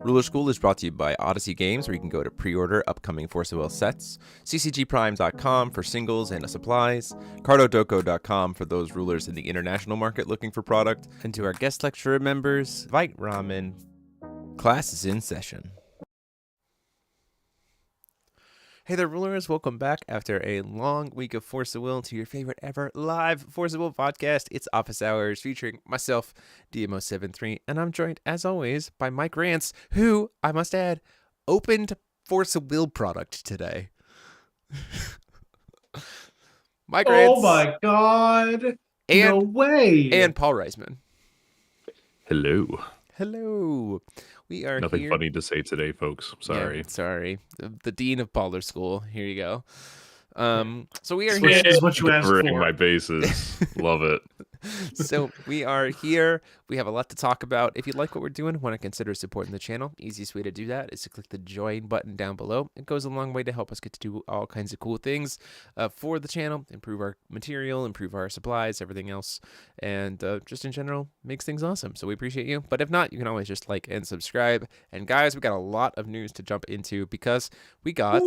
Ruler School is brought to you by Odyssey Games, where you can go to pre-order upcoming Force of Will sets, ccgprime.com for singles and supplies, cardodoko.com for those rulers in the international market looking for product, and to our guest lecturer members, Vite Ramen. Class is in session. Hey there, rulers. Welcome back after a long week of Force of Will to your favorite ever live Force of Will podcast. It's Office Hours featuring myself, DMO73, and I'm joined, as always, by Mike Rance, who, I must add, opened Force of Will product today. Mike Rance. Oh my god. No way. And Paul Reisman. Hello. Hello. We are Nothing here. funny to say today, folks. Sorry. Yeah, sorry. The dean of Baller School. Here you go. So we are Which here. is what you asked Covering for. my bases. Love it. So we are here. We have a lot to talk about. If you like what we're doing, want to consider supporting the channel, easiest way to do that is to click the join button down below. It goes a long way to help us get to do all kinds of cool things for the channel, improve our material, improve our supplies, everything else, and just in general makes things awesome. So we appreciate you. But if not, you can always just like and subscribe. And guys, we got a lot of news to jump into because we got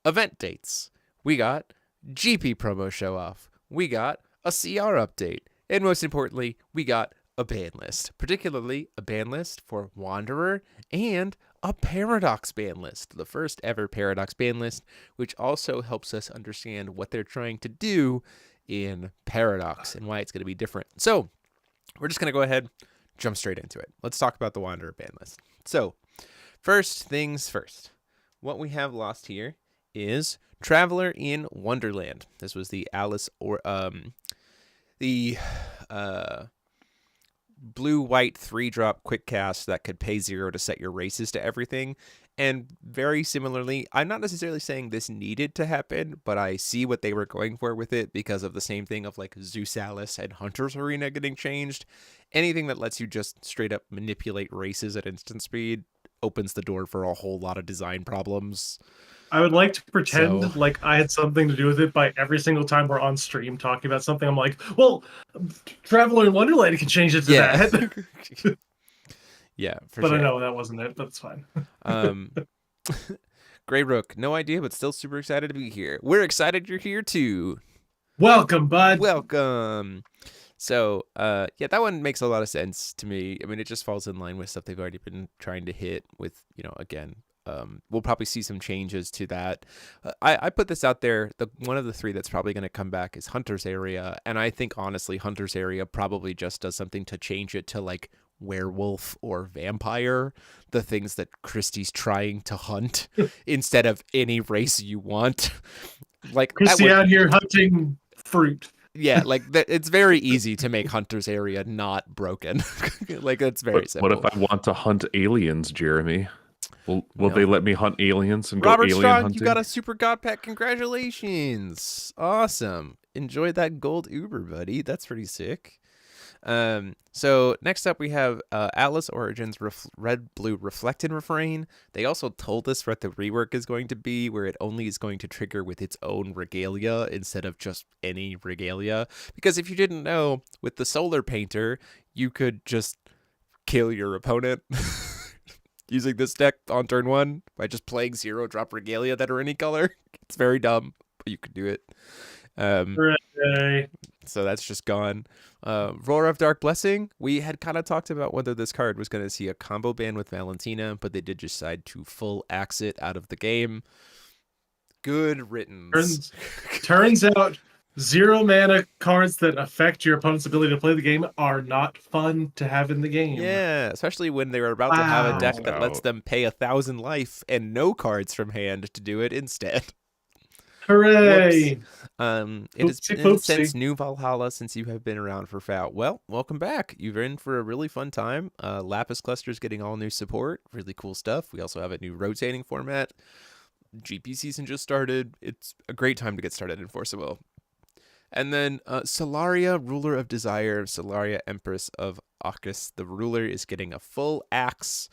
event dates. We got GP promo show off. We got a CR update. And most importantly, we got a ban list, particularly a ban list for Wanderer and a Paradox ban list, the first ever Paradox ban list, which also helps us understand what they're trying to do in Paradox and why it's going to be different. So we're just going to go ahead, jump straight into it. Let's talk about the Wanderer ban list. So first things first, what we have lost here is Traveler in Wonderland. This was the Alice or the blue-white 3-drop quick cast that could pay 0 to set your races to everything. And very similarly, I'm not necessarily saying this needed to happen, but I see what they were going for with it because of the same thing of like Zeus Alice and Hunter's Arena getting changed. Anything that lets you just straight up manipulate races at instant speed opens the door for a whole lot of design problems. I would like to pretend like I had something to do with it by every single time we're on stream talking about something. I'm like, well, Traveler in Wonderland can change it to that. Yeah, for but sure. I know that wasn't it, but it's fine. Grey Rook, no idea, but still super excited to be here. We're excited you're here too. Welcome, bud. Welcome. So, yeah, that one makes a lot of sense to me. I mean, it just falls in line with stuff they've already been trying to hit with, again, we'll probably see some changes to that. I put this out there. One of the 3 that's probably going to come back is Hunter's Area. And I think, honestly, Hunter's Area probably just does something to change it to, like, werewolf or vampire, the things that Christie's trying to hunt instead of any race you want. Like Christy out here hunting fruit. Yeah, like it's very easy to make Hunter's Area not broken. Like, it's very simple. What if I want to hunt aliens, Jeremy? Will they let me hunt aliens and Robert go alien Strong, hunting? You got a super god pack. Congratulations. Awesome. Enjoy that gold Uber, buddy. That's pretty sick. So next up we have Atlas Origins Red Blue Reflected Refrain. They also told us what the rework is going to be, where it only is going to trigger with its own regalia instead of just any regalia. Because if you didn't know, with the Solar Painter, you could just kill your opponent using this deck on turn 1 by just playing 0-drop regalia that are any color. It's very dumb, but you could do it. So that's just gone. Roar of Dark Blessing. We had kind of talked about whether this card was going to see a combo ban with Valentina, but they did decide to full axe it out of the game. Good riddance. Turns out 0 mana cards that affect your opponent's ability to play the game are not fun to have in the game. Yeah, especially when they're about to have a deck that lets them pay 1,000 life and no cards from hand to do it instead. Hooray! It has been since New Valhalla, since you have been around for FOUT. Well, welcome back. You've in for a really fun time. Lapis Cluster's getting all new support. Really cool stuff. We also have a new rotating format. GP season just started. It's a great time to get started in Force of Will. And then Solaria, Ruler of Desire, Solaria, Empress of Arcus. The ruler is getting a full axe.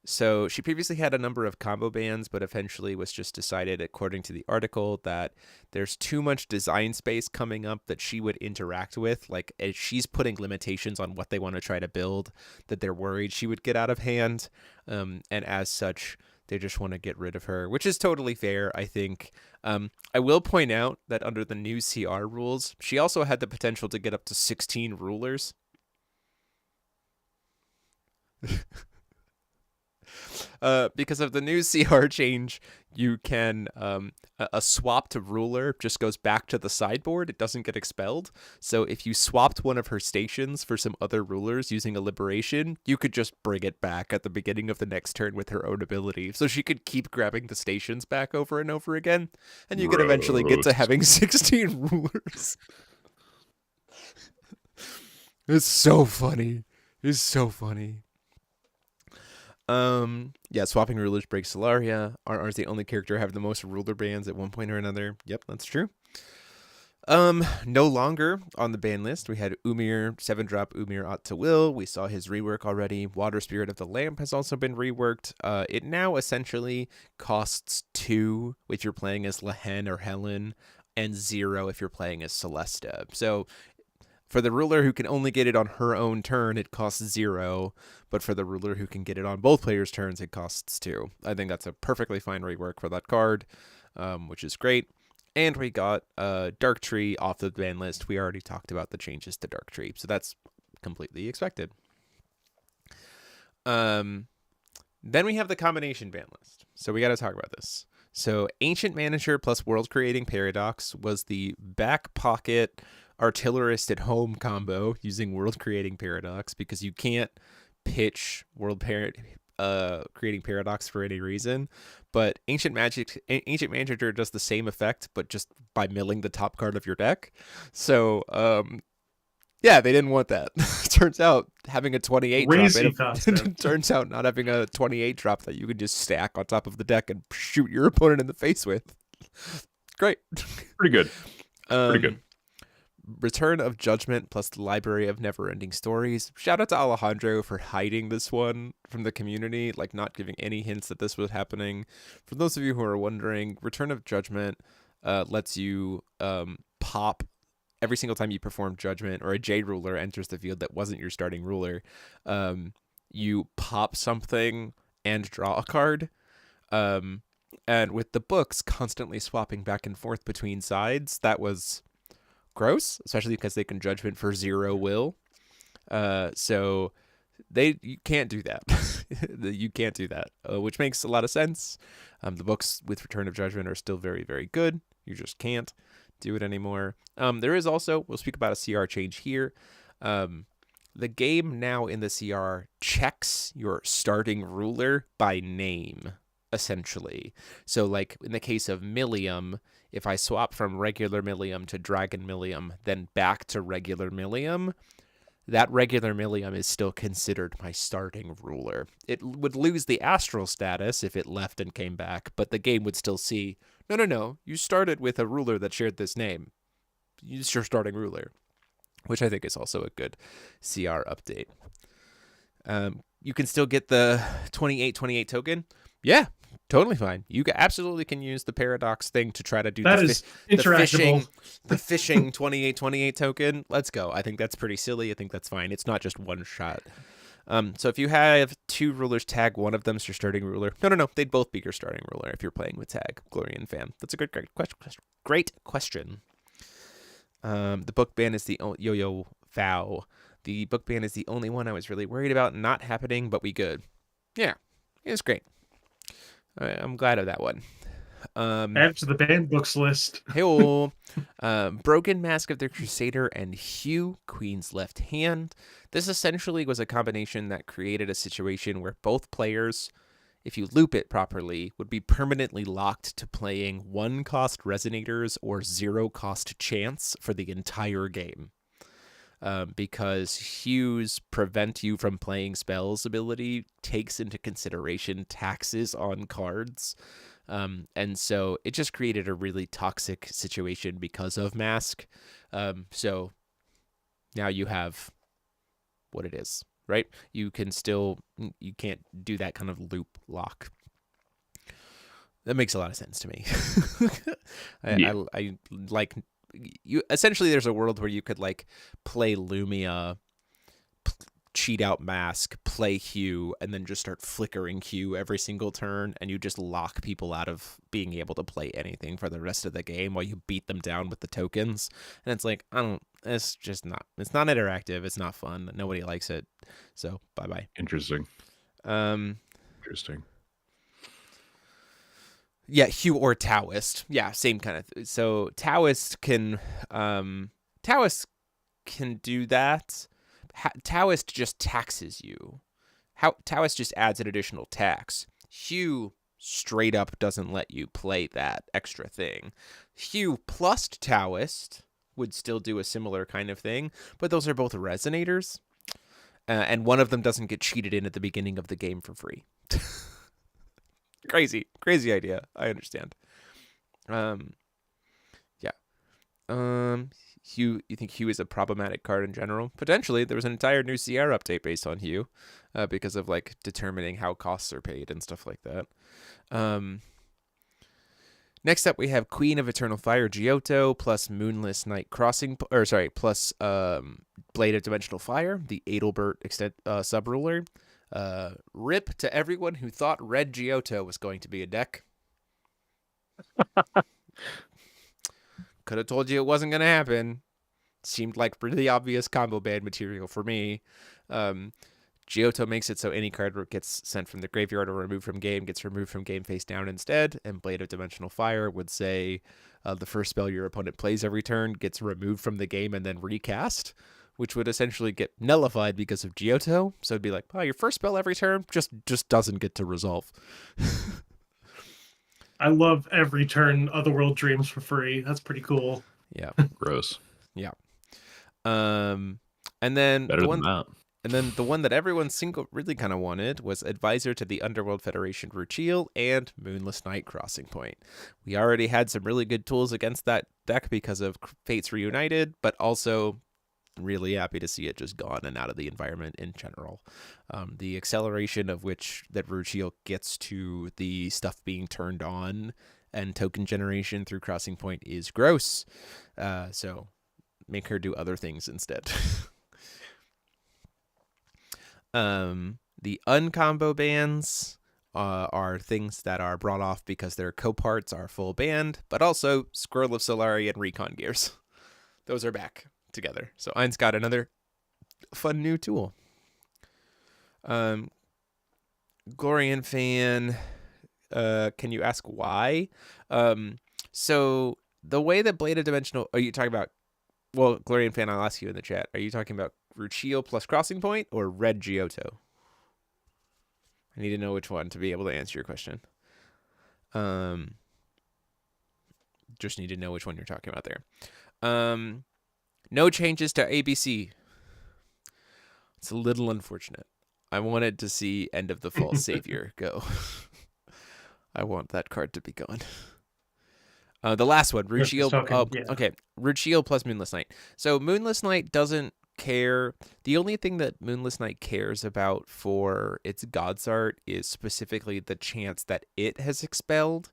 So she previously had a number of combo bans, but eventually was just decided, according to the article, that there's too much design space coming up that she would interact with. Like, as she's putting limitations on what they want to try to build, that they're worried she would get out of hand. And as such, they just want to get rid of her, which is totally fair, I think. I will point out that under the new CR rules, she also had the potential to get up to 16 rulers. Because of the new CR change, you can a swapped ruler just goes back to the sideboard. It doesn't get expelled. So if you swapped one of her stations for some other rulers using a liberation, you could just bring it back at the beginning of the next turn with her own ability. So she could keep grabbing the stations back over and over again, and you could eventually get to having 16 rulers. It's so funny. It's so funny. Yeah, swapping rulers breaks Solaria. RR is the only character having the most ruler bans at one point or another. Yep, that's true. No longer on the ban list. We had Umir, 7-drop Umir Ought to Will. We saw his rework already. Water Spirit of the Lamp has also been reworked. It now essentially costs 2 if you're playing as Lehen or Helen, and 0 if you're playing as Celesta. So for the ruler who can only get it on her own turn, it costs 0. But for the ruler who can get it on both players' turns, it costs 2. I think that's a perfectly fine rework for that card, which is great. And we got Dark Tree off the ban list. We already talked about the changes to Dark Tree, so that's completely expected. Then we have the combination ban list. So we got to talk about this. So Ancient Manager plus World Creating Paradox was the back pocket Artillerist at Home combo using World Creating Paradox, because you can't pitch Creating Paradox for any reason. But Ancient Manager does the same effect, but just by milling the top card of your deck. So yeah, they didn't want that. Turns out having a 28 drop, turns out not having a 28 drop that you can just stack on top of the deck and shoot your opponent in the face with. Great. Pretty good. Pretty good. Return of Judgment plus the Library of Never-Ending Stories. Shout out to Alejandro for hiding this one from the community, like not giving any hints that this was happening. For those of you who are wondering, Return of Judgment lets you pop every single time you perform Judgment or a Jade ruler enters the field that wasn't your starting ruler. You pop something and draw a card. And with the books constantly swapping back and forth between sides, that was gross, especially because they can Judgment for 0 will. So you can't do that. You can't do that, which makes a lot of sense. The books with Return of Judgment are still very, very good. You just can't do it anymore. There is also, we'll speak about a CR change here. The game now in the CR checks your starting ruler by name, essentially. So like in the case of Millium, if I swap from regular Millium to Dragon Millium, then back to regular Millium, that regular Millium is still considered my starting ruler. It would lose the astral status if it left and came back, but the game would still see, no, you started with a ruler that shared this name. It's your starting ruler, which I think is also a good CR update. You can still get the 28/28 token. Yeah, totally fine. You absolutely can use the Paradox thing to try to do the fishing 28/28 token. Let's go. I think that's pretty silly. I think that's fine. It's not just one shot. So if you have 2 rulers, tag one of them as your starting ruler. No. They'd both be your starting ruler if you're playing with tag. Glorian fan. That's a great question. The book ban is the Yo-Yo Fow. The book ban is the only one I was really worried about not happening, but we good. Yeah, it was great. I'm glad of that one. Add to the banned books list. Hey-o. Broken Mask of the Crusader and Hugh, Queen's Left Hand. This essentially was a combination that created a situation where both players, if you loop it properly, would be permanently locked to playing 1-cost Resonators or 0-cost Chance for the entire game. Because Hugh's prevent you from playing spells ability takes into consideration taxes on cards. And so it just created a really toxic situation because of Mask. So now you have what it is. right? You can't do that kind of loop lock. That makes a lot of sense to me. I like you. Essentially, there's a world where you could like play Lumia, cheat out Mask, play Hugh, and then just start flickering Hugh every single turn, and you just lock people out of being able to play anything for the rest of the game while you beat them down with the tokens. And it's like, it's not interactive. It's not fun. Nobody likes it. So bye-bye. Interesting. Interesting. Yeah, Hugh or Taoist. Yeah, same kind of. So Taoist can do that. Taoist just taxes you. Taoist just adds an additional tax. Hugh straight up doesn't let you play that extra thing. Hugh plus Taoist would still do a similar kind of thing, but those are both resonators, and one of them doesn't get cheated in at the beginning of the game for free. Crazy idea. I understand. Yeah. Hugh, you think Hugh is a problematic card in general? Potentially. There was an entire new CR update based on Hugh, because of like determining how costs are paid and stuff like that. Next up, we have Queen of Eternal Fire Giotto plus Moonless Night Crossing, plus Blade of Dimensional Fire, the Adelbert sub-ruler. Rip to everyone who thought Red Giotto was going to be a deck. Could have told you it wasn't going to happen. Seemed like really obvious combo ban material for me. Giotto makes it so any card gets sent from the graveyard or removed from game gets removed from game face down instead, and Blade of Dimensional Fire would say the first spell your opponent plays every turn gets removed from the game and then recast, which would essentially get nullified because of Giotto. So it'd be like, your first spell every turn just doesn't get to resolve. I love every turn Otherworld Dreams for free. That's pretty cool. Yeah. Gross. Yeah. And then Better than that. And then the one that everyone really kind of wanted was Advisor to the Underworld Federation Ruchiel and Moonless Night Crossing Point. We already had some really good tools against that deck because of Fates Reunited, but also really happy to see it just gone and out of the environment in general. The acceleration of which that Ruchiel gets to the stuff being turned on and token generation through Crossing Point is gross. So make her do other things instead. The uncombo bans are things that are brought off because their co-parts are full banned, but also Squirrel of Solari and Recon Gears. Those are back together. So Ein's got another fun new tool. Glorian fan, can you ask why? So the way that Blade of Dimensional, are you talking about, well, Glorian fan, I'll ask you in the chat, are you talking about Ruchiel plus Crossing Point or Red Giotto? I need to know which one to be able to answer your question. Just need to know which one you're talking about there. No changes to ABC. It's a little unfortunate. I wanted to see End of the False Savior go. I want that card to be gone. The last one, Ruchiel. Okay, Ruchiel plus Moonless Night. So Moonless Night doesn't care. The only thing that Moonless Night cares about for its God's Art is specifically the chance that it has expelled.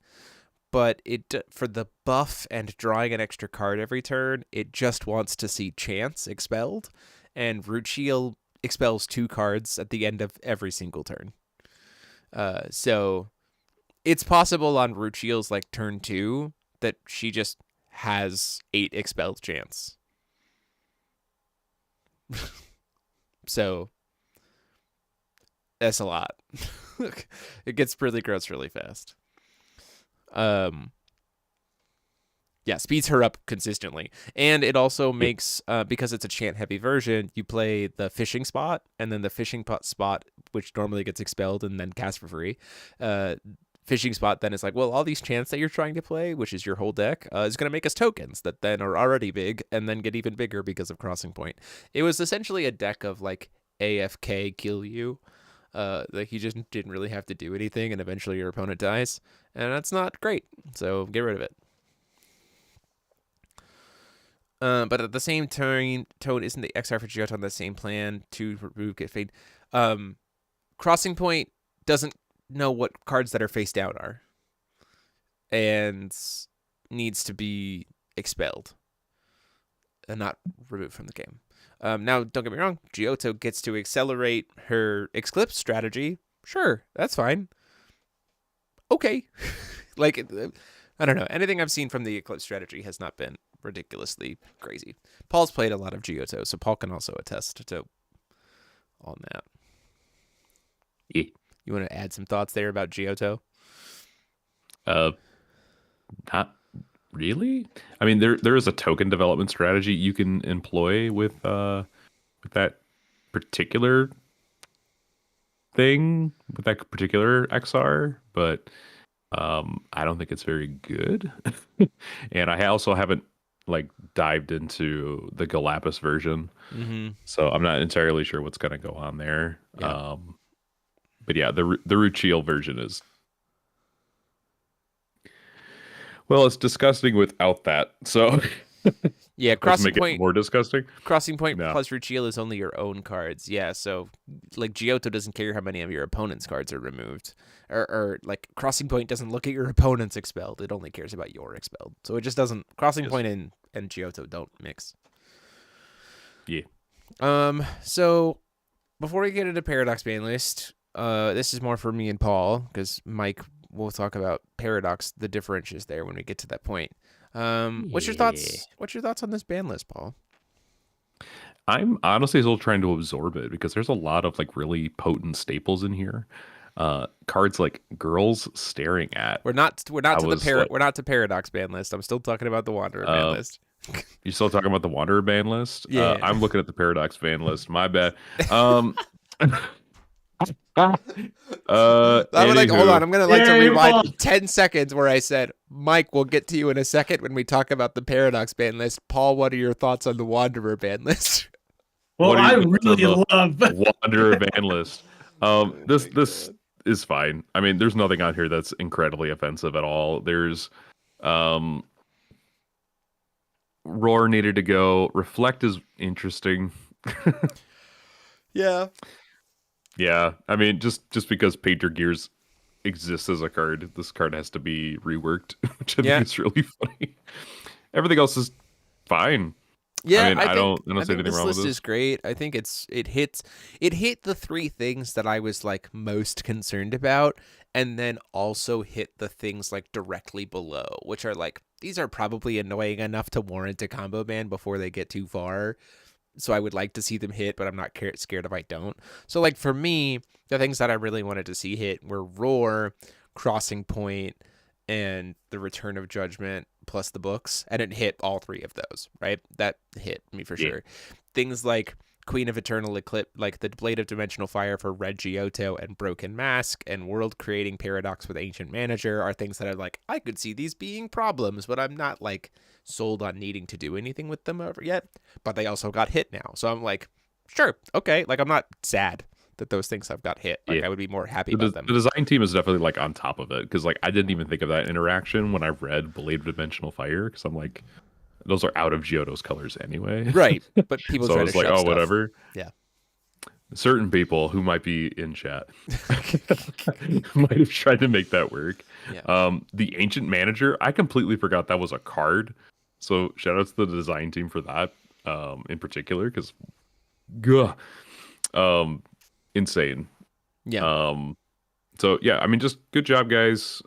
But for the buff and drawing an extra card every turn, it just wants to see chance expelled. And Ruchiel expels 2 cards at the end of every single turn. So it's possible on Ruchiel's like turn 2 that she just has 8 expelled chance. So that's a lot. It gets really gross really fast. Yeah, speeds her up consistently. And it also makes, because it's a chant heavy version, you play the fishing spot, and then the fishing spot, which normally gets expelled and then cast for free. Fishing spot then is like, well, all these chants that you're trying to play, which is your whole deck, is going to make us tokens that then are already big and then get even bigger because of Crossing Point. It was essentially a deck of like AFK kill you. Like you just didn't really have to do anything, and eventually your opponent dies, and that's not great. So get rid of it. But at the same tone, isn't the XR for Geoto on the same plan to remove get fade? Crossing Point doesn't know what cards that are face down are, and needs to be expelled and not removed from the game. Now, don't get me wrong, Giotto gets to accelerate her Eclipse strategy. Sure, that's fine. Okay. Like, I don't know. Anything I've seen from the Eclipse strategy has not been ridiculously crazy. Paul's played a lot of Giotto, so Paul can also attest to all that. Yeah. You want to add some thoughts there about Giotto? Not really. I mean, there is a token development strategy you can employ with that particular thing, with that particular XR, but I don't think it's very good. And I also haven't like dived into the Galapagos version, so I'm not entirely sure what's going to go on there. Yeah. But yeah, the Ruchiel version is, well, it's disgusting without that. So Yeah, let's Crossing make it Point. more disgusting. Crossing Point Yeah. plus Ruchiel is only your own cards. Yeah, so like Giotto doesn't care how many of your opponent's cards are removed. Or like Crossing Point doesn't look at your opponent's expelled. It only cares about your expelled. So it just doesn't. Crossing Point and Giotto don't mix. Yeah. So before we get into Paradox Banlist, this is more for me and Paul, because Mike will talk about Paradox, the differentials there when we get to that point. What's your thoughts? What's your thoughts on this ban list, Paul? I'm honestly still trying to absorb it because there's a lot of like really potent staples in here. Cards like Girls Staring At. We're not to like, we're not to Paradox ban list. I'm still talking about the Wanderer ban list. You still talking about the Wanderer ban list? Yeah. I'm looking at the Paradox ban list. My bad. Hold on, I'm gonna like to rewind 10 seconds where I said, Mike, we'll get to you in a second when we talk about the Paradox ban list. Paul, what are your thoughts on the Wanderer ban list? Well, I really love Wanderer ban list. This is fine. I mean, there's nothing on here that's incredibly offensive at all. There's Roar needed to go. Reflect is interesting. Yeah. Yeah, I mean, just because Painter Gears exists as a card, this card has to be reworked, which I think is really funny. Everything else is fine. Yeah, I mean, I don't think see anything this wrong with list this. is great. I think it hit the three things that I was like most concerned about, and then also hit the things like directly below, which are like, these are probably annoying enough to warrant a combo ban before they get too far. So I would like to see them hit, but I'm not scared if I don't. So like for me, the things that I really wanted to see hit were Roar, Crossing Point, and the Return of Judgment plus the books, and it hit all three of those, right? That hit me for sure. Things like Queen of Eternal Eclipse, like the Blade of Dimensional Fire for Red Giotto and Broken Mask, and World Creating Paradox with Ancient Manager are things that are like, I could see these being problems, but I'm not like sold on needing to do anything with them over yet. But they also got hit now, so I'm like, sure, okay. Like I'm not sad that those things have got hit. Like I would be more happy about them. The design team is definitely like on top of it, because like I didn't even think of that interaction when I read Blade of Dimensional Fire, because I'm like, those are out of Giotto's colors anyway. Right. But people so try I was to like, shove oh, stuff. whatever. Yeah. Certain people who might be in chat might have tried to make that work. Yeah. The Ancient Manager, I completely forgot that was a card. So shout out to the design team for that, in particular, because insane. Yeah. So yeah, I mean, just good job, guys.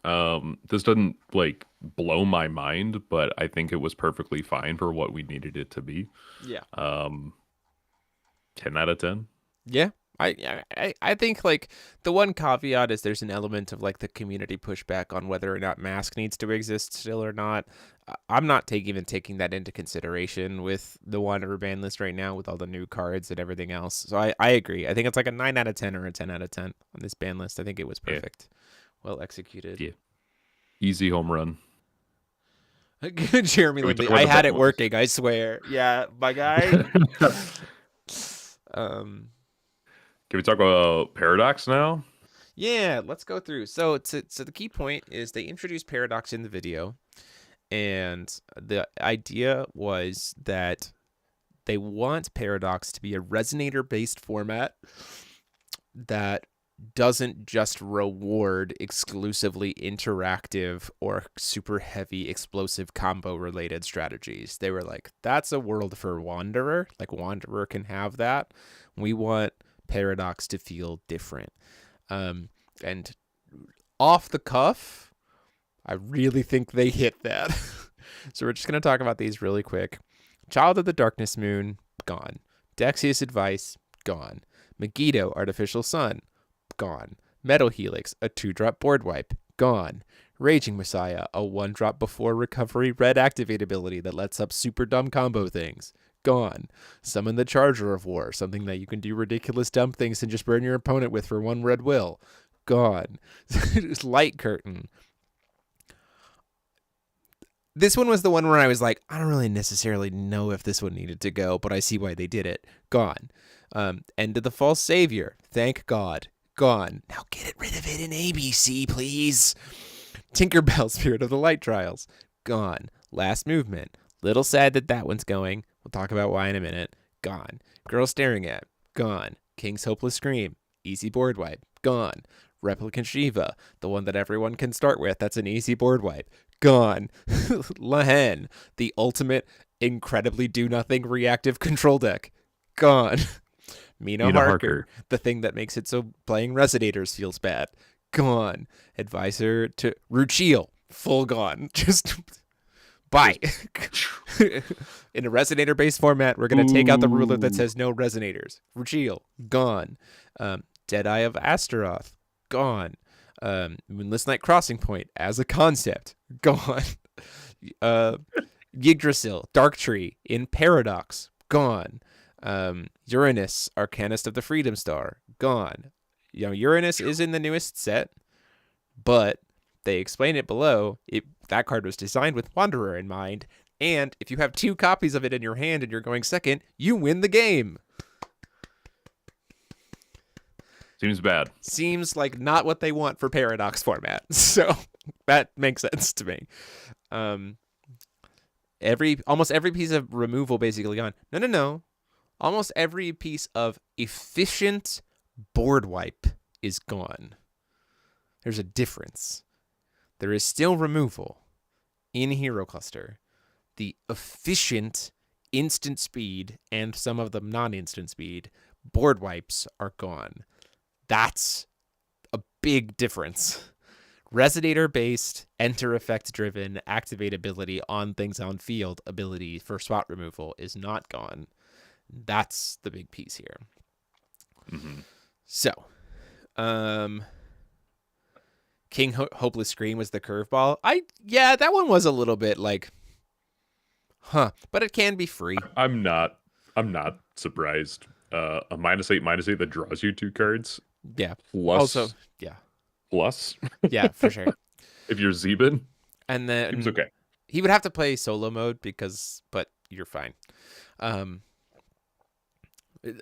This doesn't like blow my mind, but I think it was perfectly fine for what we needed it to be. Yeah. 10 out of 10. Yeah. I think like the one caveat is there's an element of like the community pushback on whether or not Mask needs to exist still or not. I'm not even taking that into consideration with the Wanderer ban list right now with all the new cards and everything else. So I agree. I think it's like a 9 out of 10 or a 10 out of 10 on this ban list. I think it was perfect. Yeah. Well executed. Yeah. Easy home run. Jeremy Lindsay, I had it working, I swear. Yeah, my guy. Can we talk about Paradox now? Yeah, let's go through. So the key point is they introduced Paradox in the video, And the idea was that they want Paradox to be a resonator-based format that doesn't just reward exclusively interactive or super heavy explosive combo related strategies. They were like, that's a world for Wanderer. Like, Wanderer can have that. We want Paradox to feel different. And off the cuff, I really think they hit that. So we're just going to talk about these really quick. Child of the Darkness Moon, gone. Dexius Advice, gone. Megiddo, Artificial Sun, gone. Metal Helix, a 2-drop board wipe, gone. Raging Messiah, a 1-drop before recovery red activate ability that lets up super dumb combo things, gone. Summon the Charger of War, something that you can do ridiculous dumb things and just burn your opponent with for 1 red will, gone. Light Curtain. This one was the one where I was like, I don't really necessarily know if this one needed to go, but I see why they did it. Gone. End of the False Savior. Thank God. Gone. Now get rid of it in ABC, please. Tinkerbell, Spirit of the Light Trials. Gone. Last Movement. Little sad that one's going. We'll talk about why in a minute. Gone. Girl Staring At. Gone. King's Hopeless Scream. Easy board wipe. Gone. Replicant Shiva, the one that everyone can start with. That's an easy board wipe. Gone. Lahen, the ultimate incredibly do-nothing reactive control deck. Gone. Mina Harker, the thing that makes it so playing Resonators feels bad. Gone. Advisor to Ruchiel, full gone. Just bye. In a Resonator-based format, we're going to take out the ruler that says no Resonators. Ruchiel, gone. Deadeye of Astaroth, gone. Moonless Night Crossing Point as a concept, gone. Yggdrasil, Dark Tree in Paradox, gone. Uranus, Arcanist of the Freedom Star, gone. You know, Uranus is in the newest set, but they explain it below. That card was designed with Wanderer in mind, and if you have 2 copies of it in your hand and you're going second, you win the game. Seems bad. Seems like not what they want for Paradox format. So that makes sense to me. Almost every piece of removal basically gone. No. Almost every piece of efficient board wipe is gone. There's a difference. There is still removal in Hero Cluster. The efficient instant speed and some of them non-instant speed board wipes are gone. That's a big difference. Resonator-based, enter effect-driven, activate ability on things on field ability for spot removal is not gone. That's the big piece here. Mm-hmm. So, King Hopeless Scream was the curveball. That one was a little bit like, but it can be free. I'm not surprised. A -8/-8 that draws you 2 cards. Yeah. Plus. Also, yeah. Plus. Yeah, for sure. If you're Zeben, and then seems okay. He would have to play solo mode but you're fine.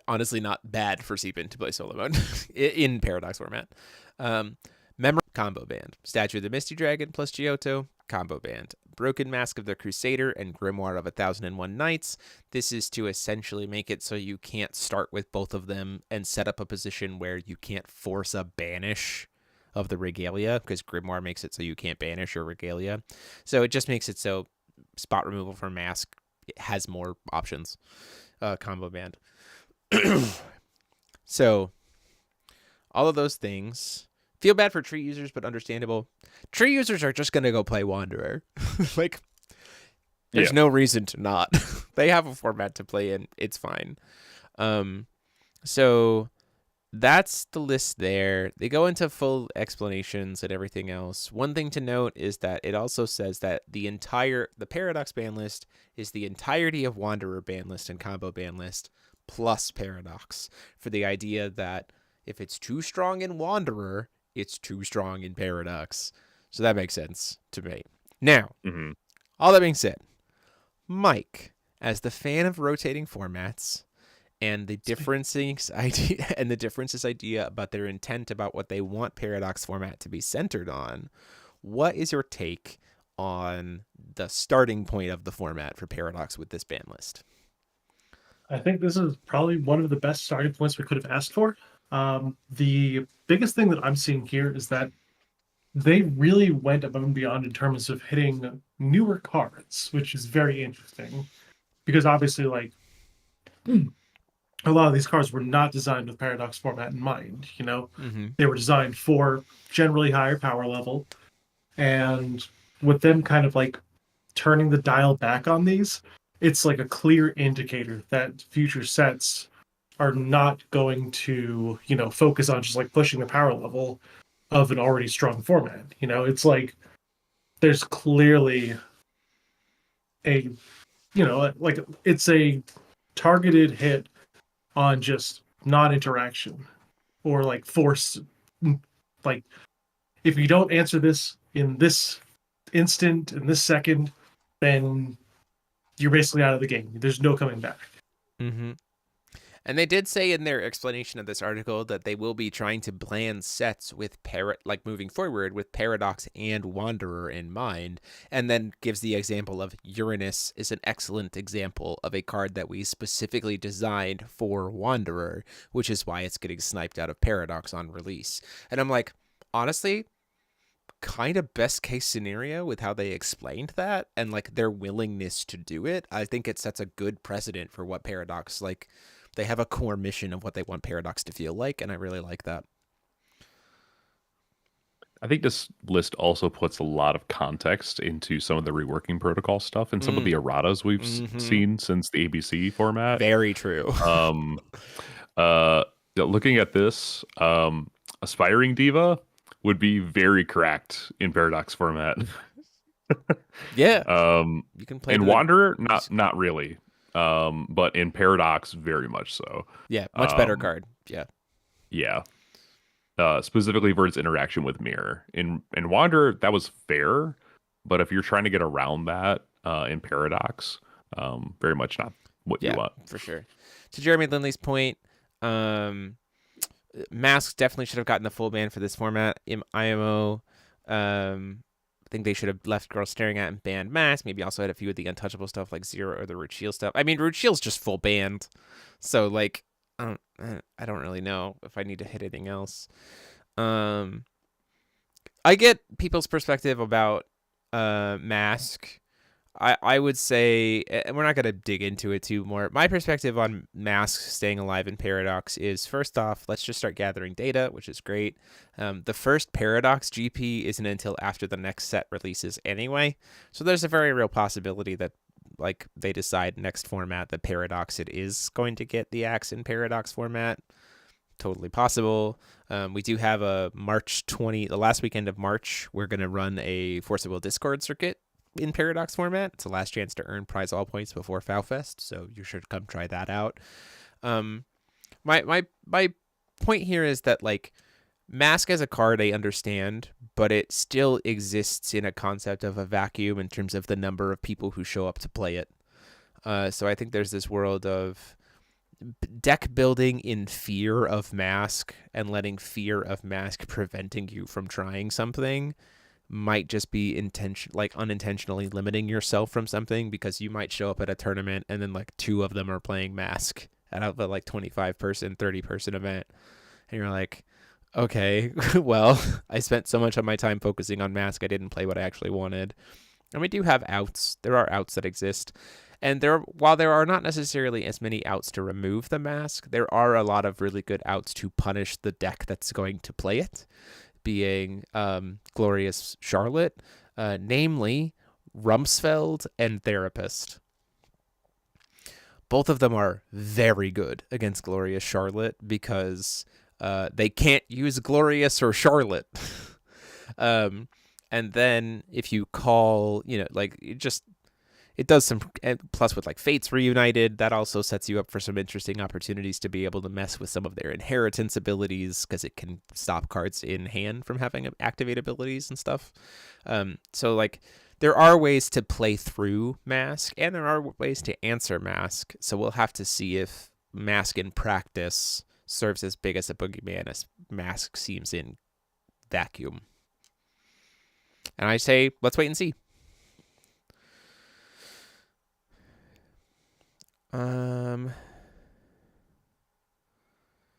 Honestly, not bad for Zeben to play solo mode in Paradox format. Memory combo band. Statue of the Misty Dragon plus Giotto combo band. Broken Mask of the Crusader and Grimoire of 1001 Nights. This is to essentially make it so you can't start with both of them and set up a position where you can't force a banish of the Regalia, because Grimoire makes it so you can't banish your Regalia. So it just makes it so spot removal for Mask has more options. Combo band. So all of those things. Feel bad for tree users, but understandable. Tree users are just going to go play Wanderer. Like, there's no reason to not. They have a format to play in. It's fine. So that's the list there. They go into full explanations and everything else. One thing to note is that it also says that the Paradox ban list is the entirety of Wanderer ban list and combo ban list plus Paradox, for the idea that if it's too strong in Wanderer, it's too strong in Paradox. So that makes sense to me. Now, all that being said, Mike, as the fan of rotating formats and the differences idea about their intent about what they want Paradox format to be centered on, what is your take on the starting point of the format for Paradox with this ban list? I think this is probably one of the best starting points we could have asked for. The biggest thing that I'm seeing here is that they really went above and beyond in terms of hitting newer cards, which is very interesting. Because obviously, like, a lot of these cards were not designed with Paradox format in mind. They were designed for generally higher power level, and with them kind of like turning the dial back on these, it's like a clear indicator that future sets are not going to, focus on just like pushing the power level of an already strong format. It's like there's clearly a, like it's a targeted hit on just non-interaction or like force, like if you don't answer this in this instant, in this second, then you're basically out of the game. There's no coming back. Mm-hmm. And they did say in their explanation of this article that they will be trying to plan sets with moving forward with Paradox and Wanderer in mind, and then gives the example of Uranus is an excellent example of a card that we specifically designed for Wanderer, which is why it's getting sniped out of Paradox on release. And I'm like, honestly, kind of best case scenario with how they explained that and like their willingness to do it. I think it sets a good precedent for what Paradox, like, they have a core mission of what they want Paradox to feel like, and I really like that. I think this list also puts a lot of context into some of the reworking protocol stuff and some of the erratas we've seen since the ABC format. Very true. Looking at this, Aspiring Diva would be very cracked in Paradox format. Yeah. You can play in Wanderer, not really. But in Paradox, very much so. Yeah, much better card. Yeah. Yeah. Specifically for its interaction with Mirror. In Wanderer, that was fair, but if you're trying to get around that in Paradox, very much not what you want. For sure. To Jeremy Lindley's point, Masks definitely should have gotten the full ban for this format. IMO, I think they should have left Girls Staring At and banned Mask. Maybe also had a few of the untouchable stuff like Zero or the Root Shield stuff. I mean, Root Shield's just full banned. So, like, I don't really know if I need to hit anything else. I get people's perspective about Mask. I would say, and we're not going to dig into it too more. My perspective on Mask staying alive in Paradox is, first off, let's just start gathering data, which is great. The first Paradox GP isn't until after the next set releases anyway. So there's a very real possibility that like they decide next format that Paradox it is going to get the axe in Paradox format. Totally possible. We do have a the last weekend of March, we're going to run a Force of Will Discord circuit in Paradox format. It's the last chance to earn prize all points before FowFest, so you should come try that out. My point here is that like Mask as a card I understand, but it still exists in a concept of a vacuum in terms of the number of people who show up to play it. So I think there's this world of deck building in fear of Mask and letting fear of Mask preventing you from trying something might just be unintentionally limiting yourself from something, because you might show up at a tournament and then like 2 of them are playing Mask out of a like 25-person, 30-person event. And you're like, okay, well, I spent so much of my time focusing on Mask, I didn't play what I actually wanted. And we do have outs. There are outs that exist. And while there are not necessarily as many outs to remove the Mask, there are a lot of really good outs to punish the deck that's going to play it, being Glorious Charlotte, namely Rumsfeld and Therapist. Both of them are very good against Glorious Charlotte because they can't use Glorious or Charlotte. And then if you call, it does some, plus with like Fates Reunited, that also sets you up for some interesting opportunities to be able to mess with some of their inheritance abilities, because it can stop cards in hand from having activate abilities and stuff. So like there are ways to play through Mask, and there are ways to answer Mask. So we'll have to see if Mask in practice serves as big as a boogeyman as Mask seems in vacuum. And I say, let's wait and see.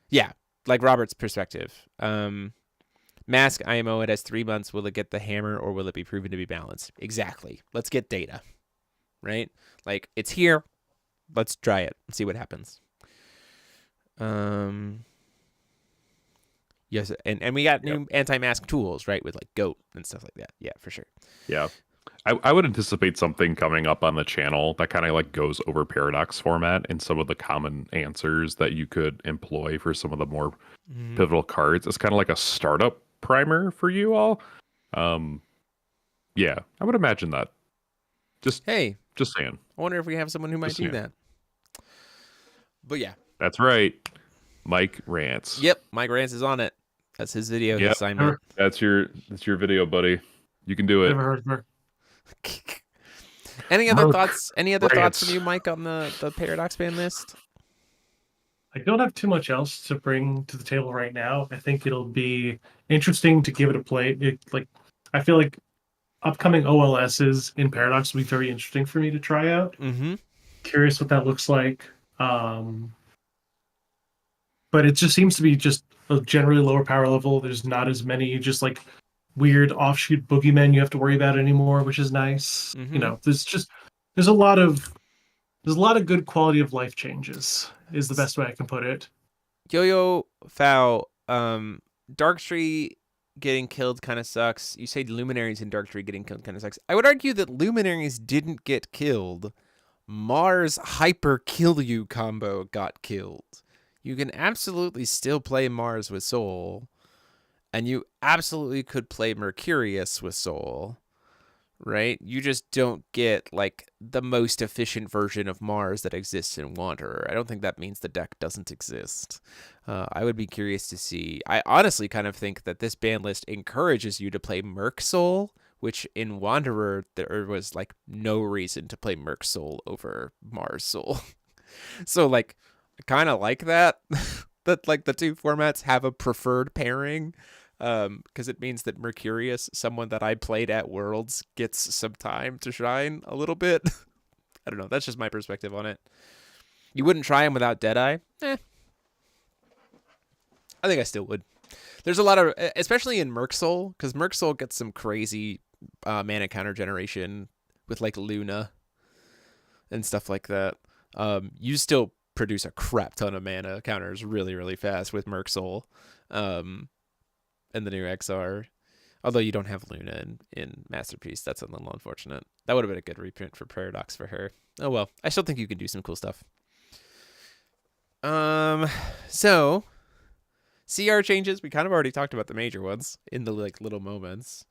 Yeah, like Robert's perspective. Mask IMO, it has 3 months. Will it get the hammer or will it be proven to be balanced? Exactly. Let's get data, right? Like, it's here. Let's try it and see what happens. Yes, and we got new anti-mask tools, right? With like GOAT and stuff like that. Yeah, for sure. Yeah. I would anticipate something coming up on the channel that kind of like goes over paradox format and some of the common answers that you could employ for some of the more pivotal cards. It's kind of like a startup primer for you all. Yeah, I would imagine that. Just saying. I wonder if we have someone who might do that. But yeah. That's right. Mike Rants. Yep, Mike Rants is on it. That's his video assignment. That's your video, buddy. You can do it. Never heard of her. Any other thoughts? Any other thoughts from you, Mike, on the Paradox ban list? I don't have too much else to bring to the table right now. I think it'll be interesting to give it a play. I feel like upcoming OLSs in Paradox will be very interesting for me to try out. Mm-hmm. Curious what that looks like. But it just seems to be just a generally lower power level. There's not as many just like weird offshoot boogeymen you have to worry about anymore, which is nice. Mm-hmm. You know, there's a lot of good quality of life changes is the best way I can put it. Yo-Yo Foul, Darktree getting killed kind of sucks. You say Luminaries in Darktree getting killed kind of sucks. I would argue that Luminaries didn't get killed. Mars Hyper Kill You combo got killed. You can absolutely still play Mars with Soul, and you absolutely could play Mercurius with Soul, right? You just don't get like the most efficient version of Mars that exists in Wanderer. I don't think that means the deck doesn't exist. I would be curious to see. I honestly kind of think that this ban list encourages you to play Merc Soul, which in Wanderer there was like no reason to play Merc Soul over Mars Soul. So like I kind of like that that like the two formats have a preferred pairing. Because it means that Mercurius, someone that I played at Worlds, gets some time to shine a little bit. I don't know. That's just my perspective on it. You wouldn't try him without Deadeye? I think I still would. There's a lot of, especially in Merc Soul, because Merc Soul gets some crazy mana counter generation with like Luna and stuff like that. You still produce a crap ton of mana counters really, really fast with Merc Soul. And the new XR. Although you don't have Luna in Masterpiece. That's a little unfortunate. That would have been a good reprint for Paradox for her. Oh well. I still think you can do some cool stuff. So CR changes. We kind of already talked about the major ones in the like little moments.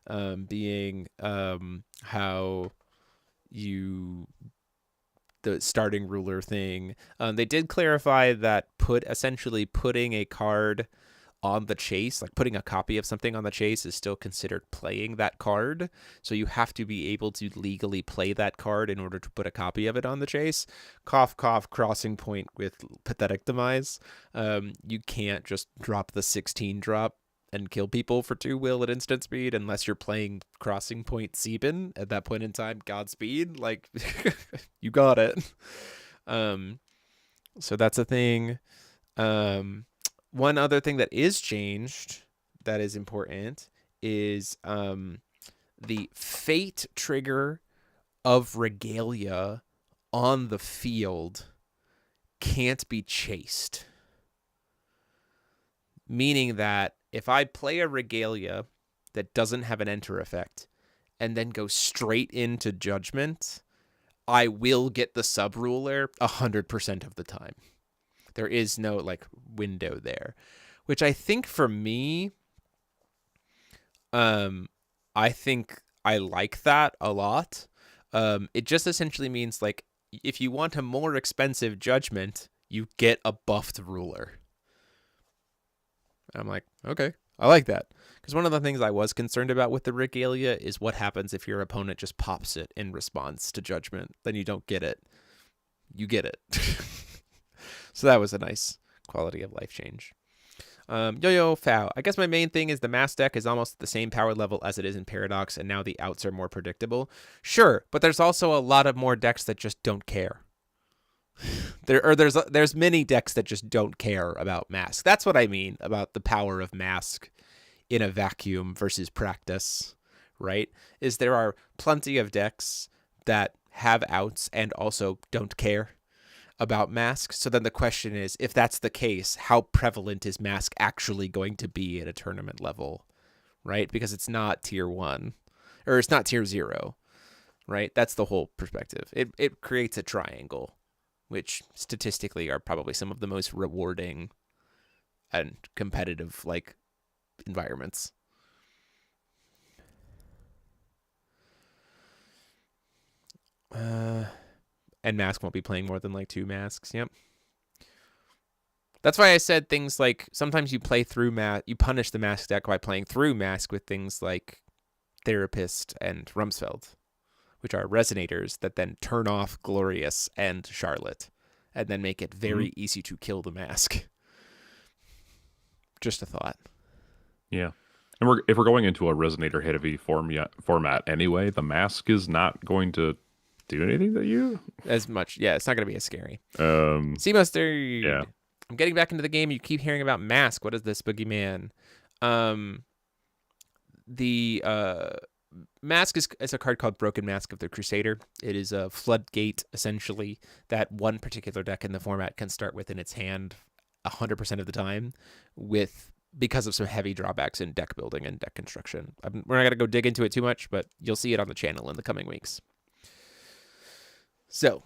Being how the starting ruler thing. They did clarify that essentially putting a card on the chase, like putting a copy of something on the chase, is still considered playing that card. So you have to be able to legally play that card in order to put a copy of it on the chase. Cough, cough, crossing point with Pathetic Demise. You can't just drop the 16 drop and kill people for 2 will at instant speed unless you're playing Crossing Point Sebin. At that point in time, Godspeed. Like, you got it. So that's a thing. One other thing that is changed that is important is the fate trigger of Regalia on the field can't be chased. Meaning that if I play a Regalia that doesn't have an enter effect and then go straight into Judgment, I will get the sub-ruler 100% of the time. There is no like window there, which I think for me, I think I like that a lot. It just essentially means like if you want a more expensive Judgment, you get a buffed ruler. And I'm like, okay, I like that. Because one of the things I was concerned about with the Regalia is what happens if your opponent just pops it in response to Judgment. Then you don't get it. You get it. So that was a nice quality of life change. Yo-Yo Fow. I guess my main thing is the mass deck is almost at the same power level as it is in Paradox, and now the outs are more predictable. Sure, but there's also a lot of more decks that just don't care. There's many decks that just don't care about Mask. That's what I mean about the power of Mask in a vacuum versus practice, right? Is there are plenty of decks that have outs and also don't care about Mask. So then the question is, if that's the case, how prevalent is Mask actually going to be at a tournament level, right? Because it's not tier 1 or it's not tier 0, right? That's the whole perspective. It creates a triangle, which statistically are probably some of the most rewarding and competitive like environments. And Mask won't be playing more than like 2 Masks. Yep. That's why I said things like sometimes you play through Mask, you punish the Mask deck by playing through Mask with things like Therapist and Rumsfeld, which are resonators that then turn off Glorious and Charlotte and then make it very easy to kill the Mask. Just a thought. Yeah. And if we're going into a resonator heavy format anyway, the Mask is not going to do anything to you as much. Yeah, it's not going to be as scary. Sea Mustard. Yeah. I'm getting back into the game. You keep hearing about Mask. What is this, Boogeyman? The Mask is a card called Broken Mask of the Crusader. It is a floodgate, essentially, that one particular deck in the format can start with in its hand 100% of the time because of some heavy drawbacks in deck building and deck construction. We're not going to go dig into it too much, but you'll see it on the channel in the coming weeks. So,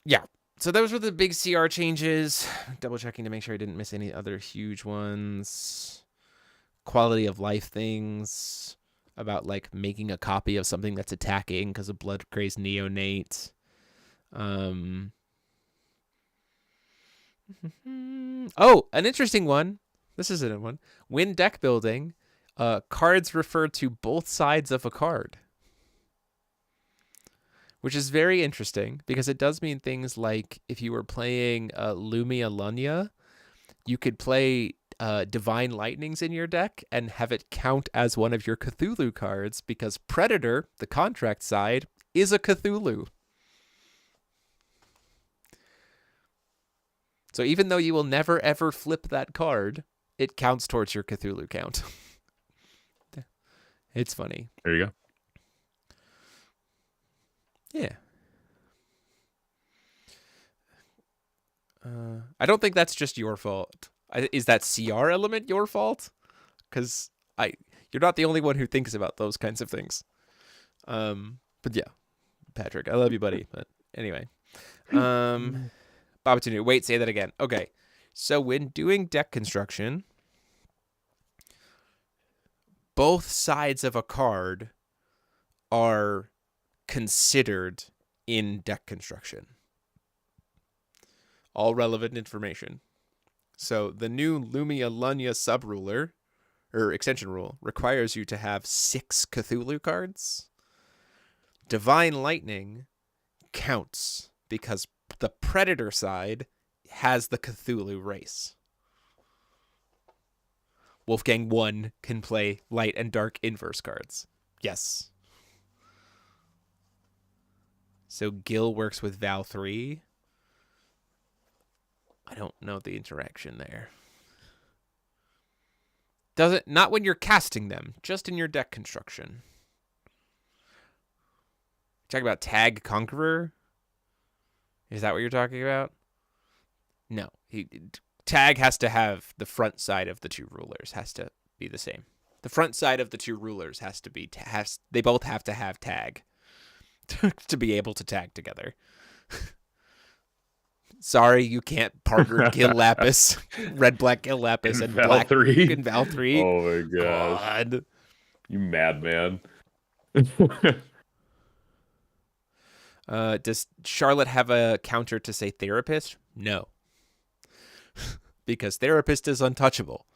yeah. So those were the big CR changes. Double checking to make sure I didn't miss any other huge ones. Quality of life things about like making a copy of something that's attacking because of Blood Crazed Neonate. Oh, an interesting one. This isn't a one. When deck building, cards refer to both sides of a card, which is very interesting because it does mean things like if you were playing Lumia Lunya, you could play Divine Lightnings in your deck and have it count as one of your Cthulhu cards because Predator, the contract side, is a Cthulhu. So even though you will never ever flip that card, it counts towards your Cthulhu count. It's funny. There you go. Yeah. I don't think that's just your fault. Is that CR element your fault? Because you're not the only one who thinks about those kinds of things. But yeah, Patrick, I love you, buddy. But anyway, Babatunu, wait, say that again. Okay, so when doing deck construction, both sides of a card are considered in deck construction. All relevant information. So the new Lumia Lunya subruler, or extension rule, requires you to have 6 Cthulhu cards. Divine Lightning counts because the Predator side has the Cthulhu race. Wolfgang 1 can play light and dark inverse cards. Yes. So Gil works with Val 3. I don't know the interaction there. Not when you're casting them, just in your deck construction. Talking about Tag Conqueror? Is that what you're talking about? No. Tag has to have the front side of the 2 rulers has to be the same. The front side of the 2 rulers has to be they both have to have tag to be able to tag together. Sorry, you can't partner Gil Lapis, red black Gil Lapis, and Val black 3. and Val 3. Oh my gosh. God. You madman. Does Charlotte have a counter to say Therapist? No. Because Therapist is untouchable.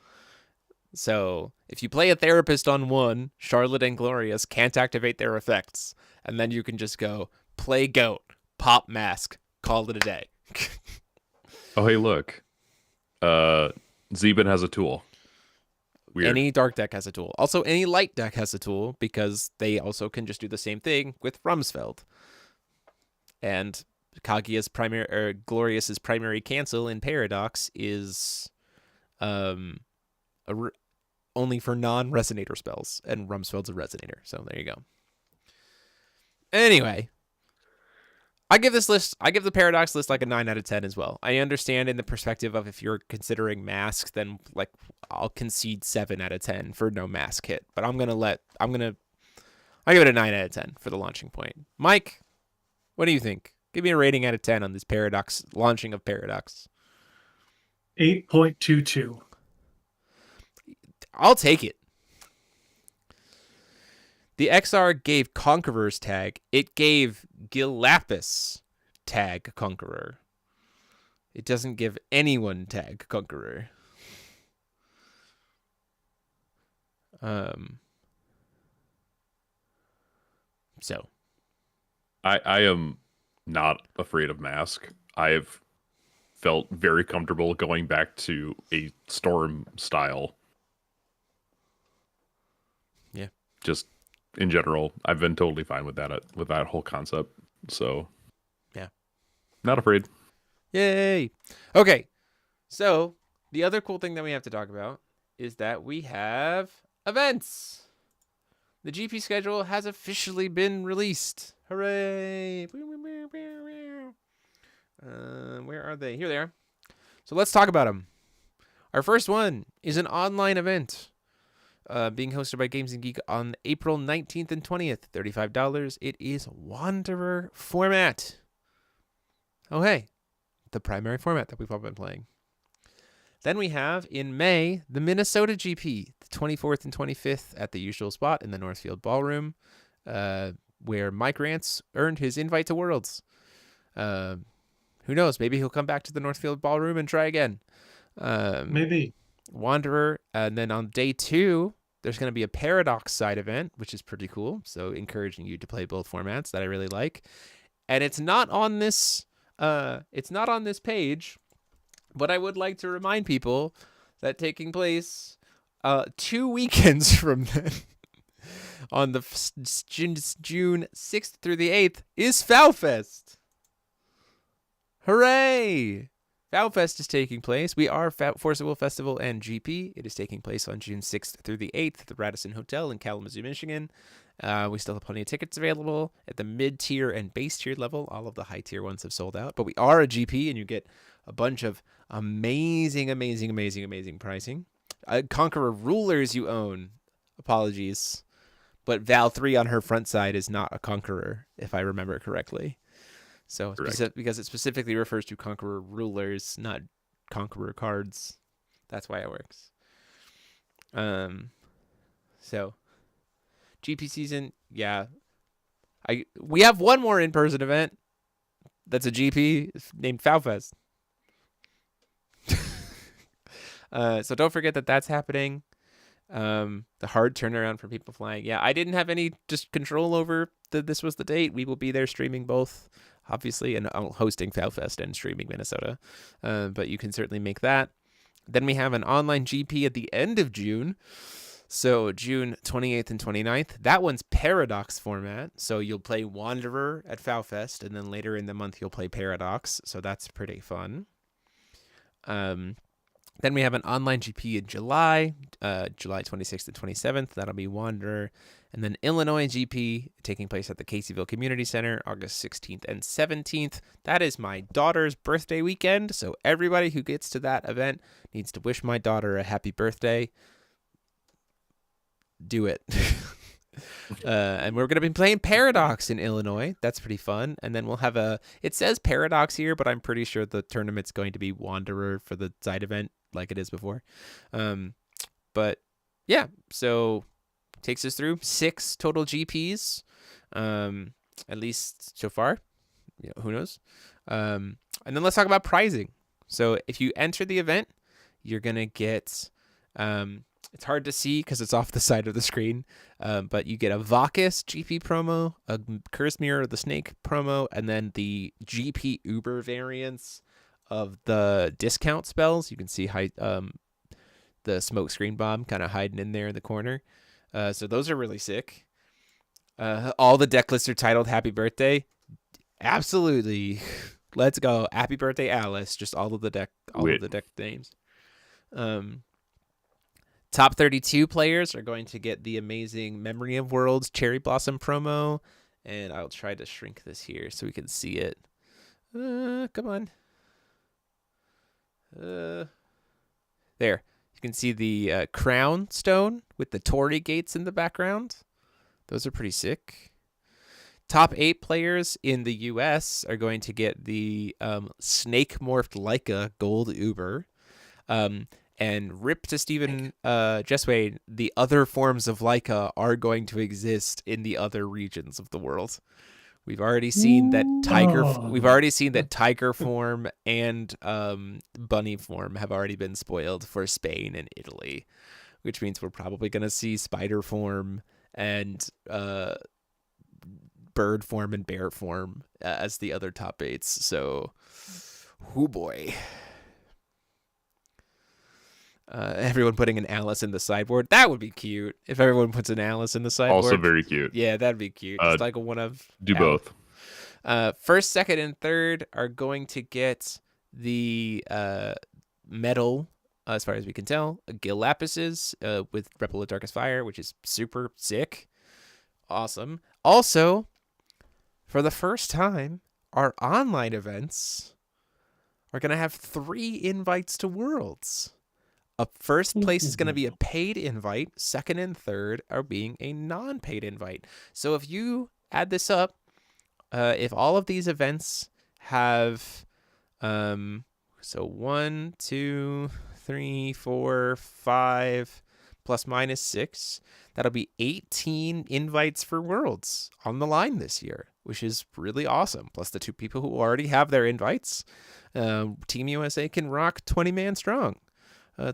So if you play a Therapist on 1, Charlotte and Glorious can't activate their effects. And then you can just go, play Goat, pop Mask, call it a day. Oh, hey, look. Zeben has a tool. Weird. Any dark deck has a tool. Also, any light deck has a tool because they also can just do the same thing with Rumsfeld. And Kaguya's primary or Glorious's primary cancel in Paradox is only for non-resonator spells, and Rumsfeld's a resonator. So there you go. Anyway, I give the Paradox list like a 9 out of 10 as well. I understand in the perspective of if you're considering mask, then like I'll concede 7 out of 10 for no mask hit. But I give it a 9 out of 10 for the launching point. Mike, what do you think? Give me a rating out of 10 on this Paradox launching of Paradox. 8.22. I'll take it. The XR gave Conqueror's tag. It gave Gilapis tag Conqueror. It doesn't give anyone tag Conqueror. So I am not afraid of mask. I have felt very comfortable going back to a storm style. Yeah. Just in general, I've been totally fine with that whole concept. So yeah. Not afraid. Yay. Okay. So the other cool thing that we have to talk about is that we have events. The GP schedule has officially been released. Hooray! Where are they? Here they are. So let's talk about them. Our first one is an online event being hosted by Games and Geek on April 19th and 20th. $35. It is Wanderer format. Oh, hey. The primary format that we've all been playing. Then we have, in May, the Minnesota GP, the 24th and 25th at the usual spot in the Northfield Ballroom, where Mike Rance earned his invite to Worlds. Who knows? Maybe he'll come back to the Northfield Ballroom and try again. Maybe. Wanderer. And then on day 2, there's going to be a Paradox side event, which is pretty cool. So encouraging you to play both formats that I really like. And it's not on this page, but I would like to remind people that taking place 2 weekends from then, on the June 6th through the 8th, is FowFest. Hooray! FowFest is taking place. We are Forcible Festival and GP. It is taking place on June 6th through the 8th at the Radisson Hotel in Kalamazoo, Michigan. We still have plenty of tickets available at the mid-tier and base-tier level. All of the high-tier ones have sold out. But we are a GP, and you get a bunch of amazing pricing. Conqueror rulers you own. Apologies. But Val 3 on her front side is not a Conqueror, if I remember correctly. So because it specifically refers to Conqueror rulers, not Conqueror cards. That's why it works. So GP season, yeah. We have one more in-person event that's a GP named FowFest. So don't forget that that's happening. The hard turnaround for people flying. Yeah, I didn't have any just control over this was the date. We will be there streaming both, obviously, and hosting FowFest and streaming Minnesota. But you can certainly make that. Then we have an online GP at the end of June. So June 28th and 29th. That one's Paradox format. So you'll play Wanderer at FowFest, and then later in the month you'll play Paradox. So that's pretty fun. Then we have an online GP in July, July 26th and 27th. That'll be Wanderer. And then Illinois GP taking place at the Caseyville Community Center, August 16th and 17th. That is my daughter's birthday weekend. So everybody who gets to that event needs to wish my daughter a happy birthday. Do it. And we're going to be playing Paradox in Illinois. That's pretty fun. And then we'll have it says Paradox here, but I'm pretty sure the tournament's going to be Wanderer for the side event like it is before. But yeah, so takes us through 6 total GPs, at least so far. You know, who knows? And then let's talk about pricing. So if you enter the event, you're going to get... it's hard to see because it's off the side of the screen, but you get a Vacus GP promo, a Curse Mirror of the Snake promo, and then the GP Uber variants of the discount spells. You can see the smoke screen bomb kind of hiding in there in the corner. So those are really sick. All the deck lists are titled Happy Birthday. Absolutely. Let's go. Happy birthday, Alice. Just all of the deck Wit. names. Top 32 players are going to get the amazing Memory of Worlds Cherry Blossom promo. And I'll try to shrink this here so we can see it. Come on. There. You can see the crown stone with the Torii gates in the background. Those are pretty sick. Top 8 players in the U.S. are going to get the snake morphed Leica gold Uber. And rip to Stephen Jesway, the other forms of Leica are going to exist in the other regions of the world. We've already seen that tiger. We've already seen that tiger form and bunny form have already been spoiled for Spain and Italy, which means we're probably going to see spider form and bird form and bear form as the other top 8s. So, oh boy. Everyone putting an Alice in the sideboard. That would be cute if everyone puts an Alice in the sideboard. Also very cute. Yeah, that'd be cute. Just like one of do Alice. both. First, second, and third are going to get the metal, as far as we can tell, Gil Lapises with Rebel of Darkest Fire, which is super sick. Awesome. Also, for the first time, our online events are going to have 3 invites to Worlds. First place is going to be a paid invite. Second and third are being a non-paid invite. So if you add this up, if all of these events have, so 1, 2, 3, 4, 5, plus minus 6, that'll be 18 invites for Worlds on the line this year, which is really awesome. Plus the 2 people who already have their invites. Team USA can rock 20 man strong.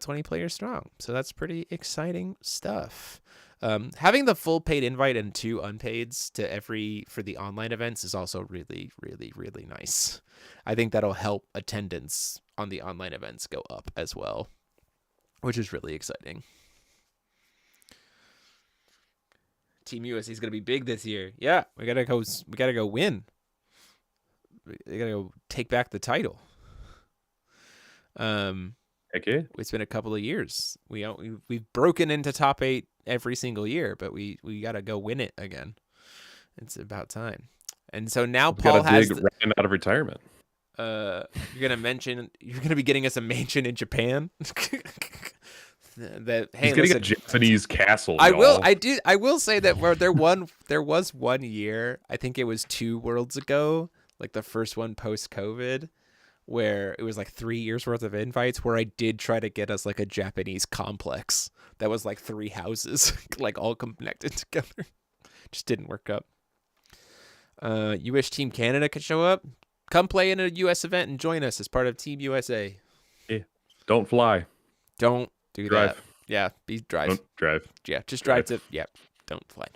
20 players strong. So that's pretty exciting stuff. Having the full paid invite and 2 unpaids for the online events is also really, really, really nice. I think that'll help attendance on the online events go up as well, which is really exciting. Team USA is going to be big this year. Yeah, we gotta go win. We gotta go take back the title. Heck yeah. It's been a couple of years. We've broken into top 8 every single year, but we got to go win it again. It's about time. And so now Paul has Ryan out of retirement. You're gonna be getting us a mansion in Japan. He's getting a Japanese castle. I will say that there was one year, I think it was 2 worlds ago, like the first one post-COVID, where it was like 3 years worth of invites, where I did try to get us like a Japanese complex that was like 3 houses, like all connected together. Just didn't work up. You wish Team Canada could show up? Come play in a US event and join us as part of Team USA. Yeah. Don't fly. Don't do drive. that. Yeah, drive. Don't drive. Yeah, just drive to. Yeah, don't fly.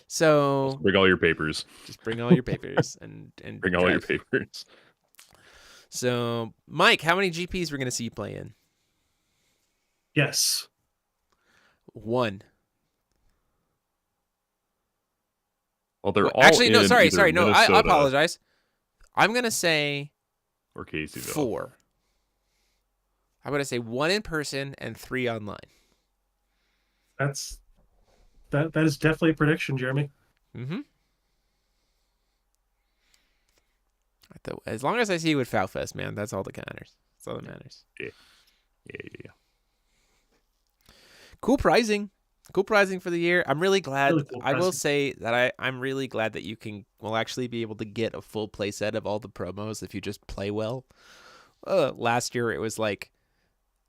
So just bring all your papers. Just bring all your papers and bring drive. all your papers. So, Mike, how many GPs we're gonna see you play in? Yes. 1. Well, they're all actually no. in Sorry. No, I Minnesota apologize. I'm gonna say or Caseyville. 4. I'm gonna say 1 in person and 3 online. That is definitely a prediction, Jeremy. Mm-hmm. As long as I see you at FowFest, man, that's all that matters. That's all that matters. Yeah. Cool pricing for the year. I'm really glad. Really cool I will say that I'm really glad that you will actually be able to get a full play set of all the promos if you just play well. Last year it was like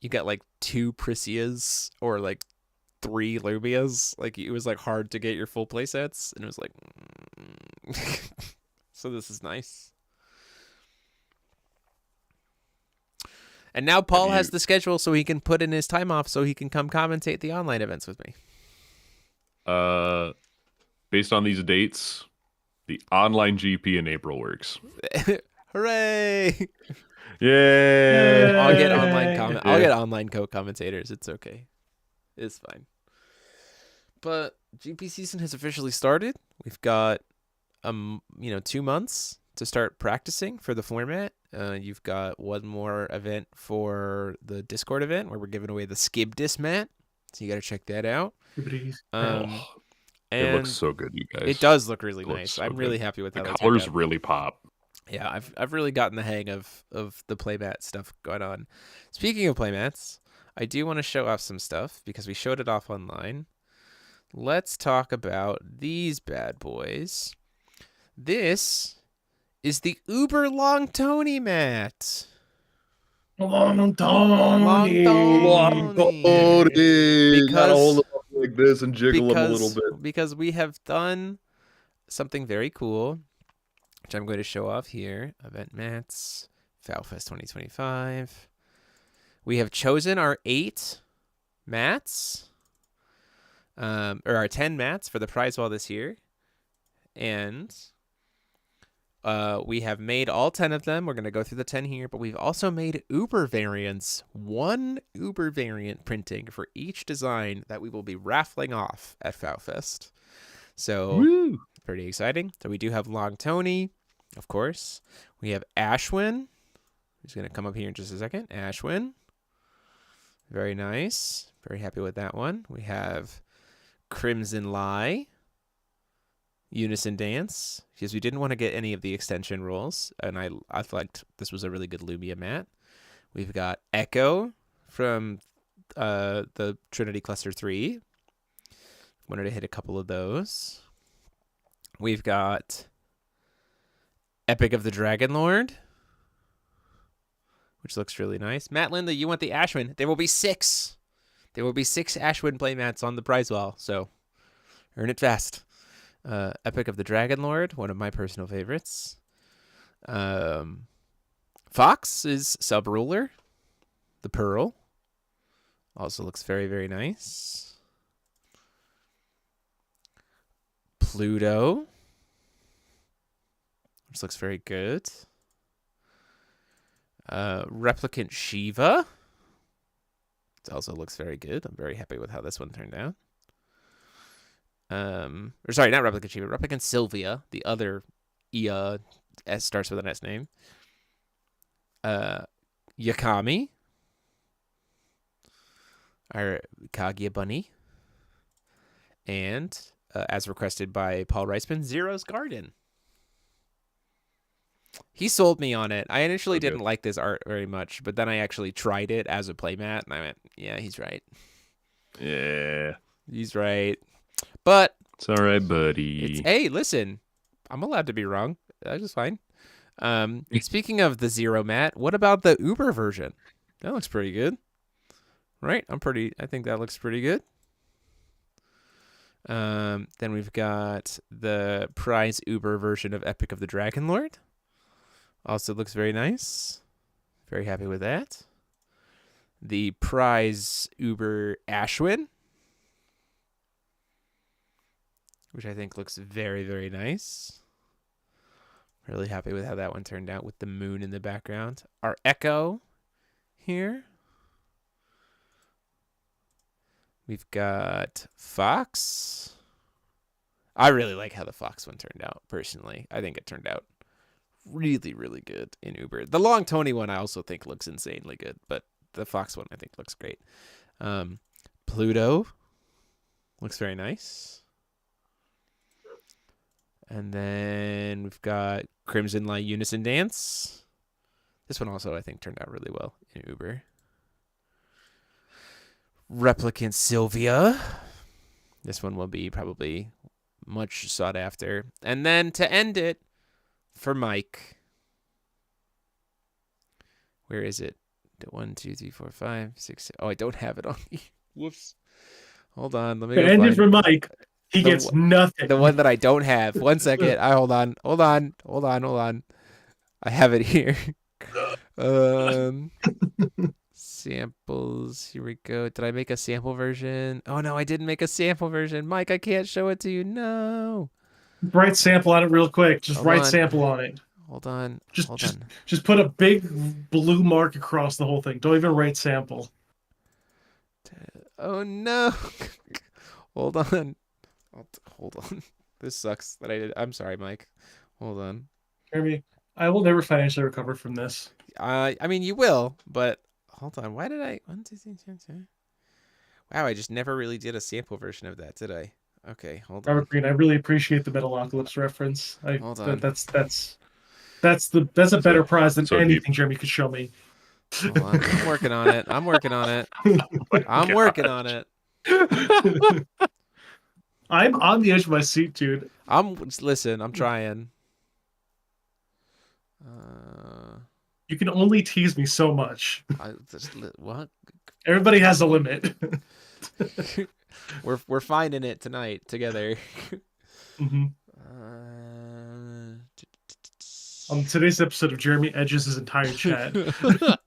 you got like 2 Prisias or like 3 Lumias. Like it was like hard to get your full play sets, and it was like so this is nice. And now Paul has the schedule, so he can put in his time off so he can come commentate the online events with me. Based on these dates, the online GP in April works. Hooray! Yay! I'll get online co-commentators. It's okay. It's fine. But GP season has officially started. We've got 2 months to start practicing for the format. You've got one more event for the Discord event where we're giving away the Skib Disc mat. So you got to check that out. Um, It looks and so good, you guys. it does look really It looks nice. so I'm really good. happy with The how they colors turned out. really pop. Yeah, I've really gotten the hang of the playmat stuff going on. Speaking of playmats, I do want to show off some stuff because we showed it off online. Let's talk about these bad boys. This is the Uber Long Tony mat. Long Long Tony. Tony. Gotta hold it up like this and jiggle them a little bit. Because we have done something very cool, which I'm going to show off here. Event mats, FowFest 2025. We have chosen our 8 mats, or our 10 mats for the prize wall this year. And we have made all 10 of them. We're going to go through the 10 here, but we've also made Uber variants. 1 Uber variant printing for each design that we will be raffling off at FowFest. So, Woo! pretty exciting. So we do have Long Tony, of course. We have Ashwin, who's going to come up here in just a second. Ashwin. Very nice. Very happy with that one. We have Crimson Lie. Unison Dance, because we didn't want to get any of the extension rules, and I felt this was a really good Lumia mat. We've got Echo from the Trinity Cluster 3. Wanted to hit a couple of those. We've got Epic of the Dragon Lord, which looks really nice. Matt Linda, you want the Ashwin. There will be 6. There will be 6 Ashwin playmats on the prize wall, so earn it fast. Epic of the Dragon Lord, one of my personal favorites. Fox is Sub-Ruler, the Pearl. Also looks very, very nice. Pluto, which looks very good. Replicant Shiva. It also looks very good. I'm very happy with how this one turned out. Or sorry, not Replicant Shiva, Replicant Sylvia, the other S starts with an S name. Yakami, our Kaguya Bunny, and as requested by Paul Reisman, Zero's Garden. He sold me on it. I initially didn't like this art very much, but then I actually tried it as a playmat, and I went, yeah, he's right. Yeah. He's right. But it's all right, buddy. Hey, listen, I'm allowed to be wrong. That's just fine. Speaking of the Zero mat, what about the Uber version? That looks pretty good. Right? I think that looks pretty good. Then we've got the prize Uber version of Epic of the Dragon Lord. Also looks very nice. Very happy with that. The prize Uber Ashwin, which I think looks very, very nice. Really happy with how that one turned out with the moon in the background. Our Echo here. We've got Fox. I really like how the Fox one turned out, personally. I think it turned out really, really good in Uber. The Long Tony one I also think looks insanely good, but the Fox one I think looks great. Pluto looks very nice. And then we've got Crimson Light Unison Dance. This one also I think turned out really well in Uber. Replicant Sylvia. This one will be probably much sought after. And then to end it, for Mike. Where is it? 1, 2, 3, 4, 5, 6. Oh, I don't have it on me. Whoops. Hold on. Let me end it for Mike. He gets nothing. The one that I don't have. 1 second. Hold on. I have it here. Samples. Here we go. Did I make a sample version? Oh no, I didn't make a sample version. Mike, I can't show it to you. No. Write sample on it real quick. Just write sample on it. Hold on. Just put a big blue mark across the whole thing. Don't even write sample. Oh no. Hold on. Hold on. This sucks that I did. I'm sorry, Mike. Hold on. Jeremy, I will never financially recover from this. I mean, you will, but hold on. Why did I? 1, 2, 3, 4, 5. Wow, I just never really did a sample version of that, did I? Okay, hold on. Robert Green, I really appreciate the Metalocalypse reference. Hold on. That's a better prize than so anything Jeremy could show me. Hold on. I'm working on it. I'm working on it. I'm working on it. I'm on the edge of my seat, dude. Listen. I'm trying. You can only tease me so much. What? Everybody has a limit. We're finding it tonight together. Mm-hmm. On today's episode of Jeremy edges his entire chat.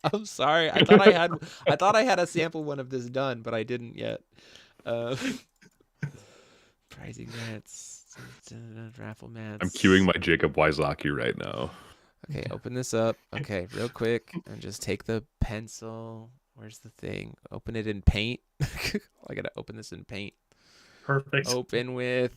I'm sorry. I thought I had a sample one of this done, but I didn't yet. Pricing mats, raffle mats. I'm queuing my Jacob Wysocki right now. Okay, open this up. Okay, real quick, and just take the pencil. Where's the thing? Open it in Paint. I gotta open this in Paint. Perfect. Open with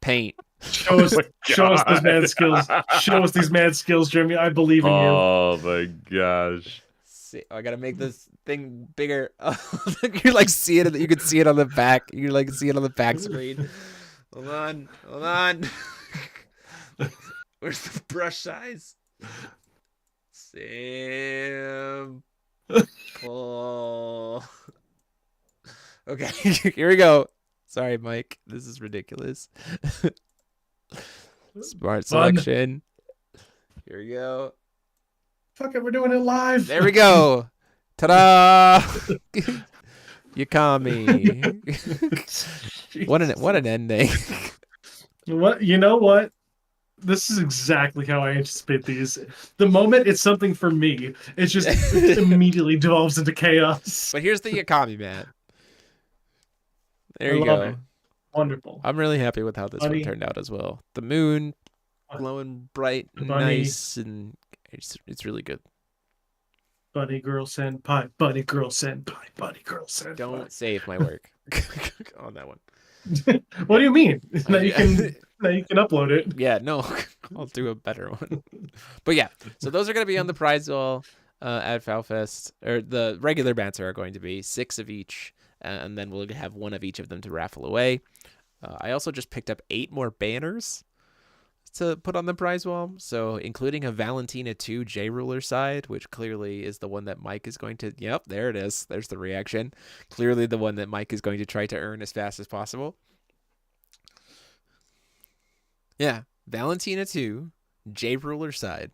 Paint. Show us those mad skills. Show us these mad skills, Jeremy. I believe in you. Oh my gosh. See, I gotta make this thing bigger. You like see it. You can see it on the back. You like see it on the back screen. Hold on. Where's the brush size? Simple. Okay, here we go. Sorry, Mike. This is ridiculous. Smart selection. Here we go. Fuck it, we're doing it live. There we go. Ta-da! Yukami. What an ending. What? You know what? This is exactly how I anticipate these. The moment it's something for me, it just immediately devolves into chaos. But here's the Yukami, man. There I you love go. it. Wonderful. I'm really happy with how this one turned out as well. The moon glowing bright and nice, and it's really good. Bunny girl senpai, bunny girl senpai, bunny girl senpai. Don't save my work on that one. What do you mean? Now you can upload it. Yeah, no, I'll do a better one. But yeah, so those are going to be on the prize wall at FowFest, or the regular banter are going to be 6 of each, and then we'll have 1 of each of them to raffle away. I also just picked up 8 more banners to put on the prize wall, so including a Valentina 2 J-Ruler side, which clearly is the one that Mike is going to... Yep, there it is. There's the reaction. Clearly the one that Mike is going to try to earn as fast as possible. Yeah, Valentina 2 J-Ruler side.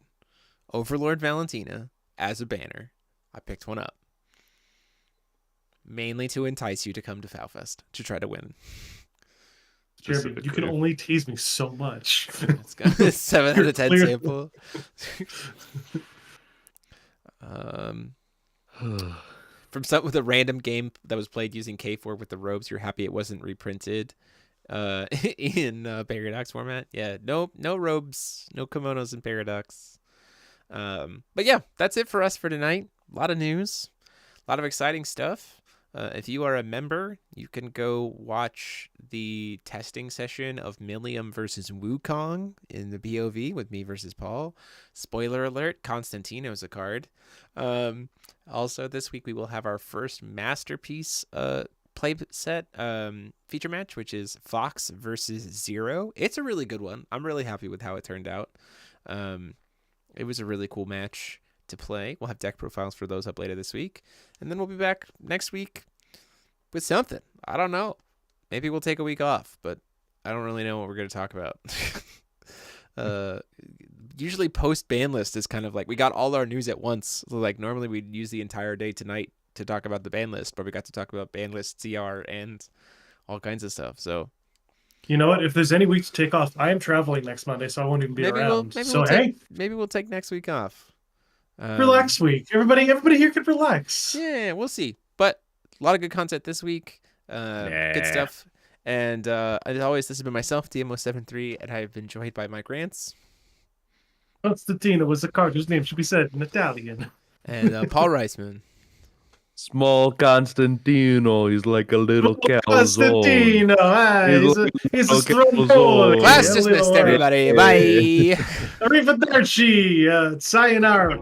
Overlord Valentina as a banner. I picked one up. Mainly to entice you to come to FowFest to try to win. Jeremy, you can only tease me so much. Let's go. 7 out of 10 sample. From some with a random game that was played using K4 with the robes, you're happy it wasn't reprinted in Paradox format. Yeah, no robes, no kimonos in Paradox. But yeah, that's it for us for tonight. A lot of news, a lot of exciting stuff. If you are a member, you can go watch the testing session of Millium versus Wukong in the BOV with me versus Paul. Spoiler alert, Constantino's a card. Also, this week we will have our first Masterpiece play set feature match, which is Fox versus Zero. It's a really good one. I'm really happy with how it turned out. It was a really cool match to play. We'll have deck profiles for those up later this week, and then we'll be back next week with something. I don't know. Maybe we'll take a week off, but I don't really know what we're going to talk about. Usually post Banlist is kind of like we got all our news at once. So like normally we'd use the entire day tonight to talk about the Banlist, but we got to talk about Banlist, CR, and all kinds of stuff. So you know what? If there's any week to take off, I am traveling next Monday, so I won't even be around. Maybe we'll take next week off. Relax week. Everybody here can relax. Yeah, we'll see. But a lot of good content this week. Good stuff. And as always, this has been myself, DMO73, and I have been joined by Mike Rance. Constantino was a card whose name should be said in Italian. And Paul Reisman. Small Constantino, he's like a little calzone. Constantino, He's he's a little stromboli. calzone. Class A dismissed, little, everybody. Hey. Bye. Arrivederci, sayonara.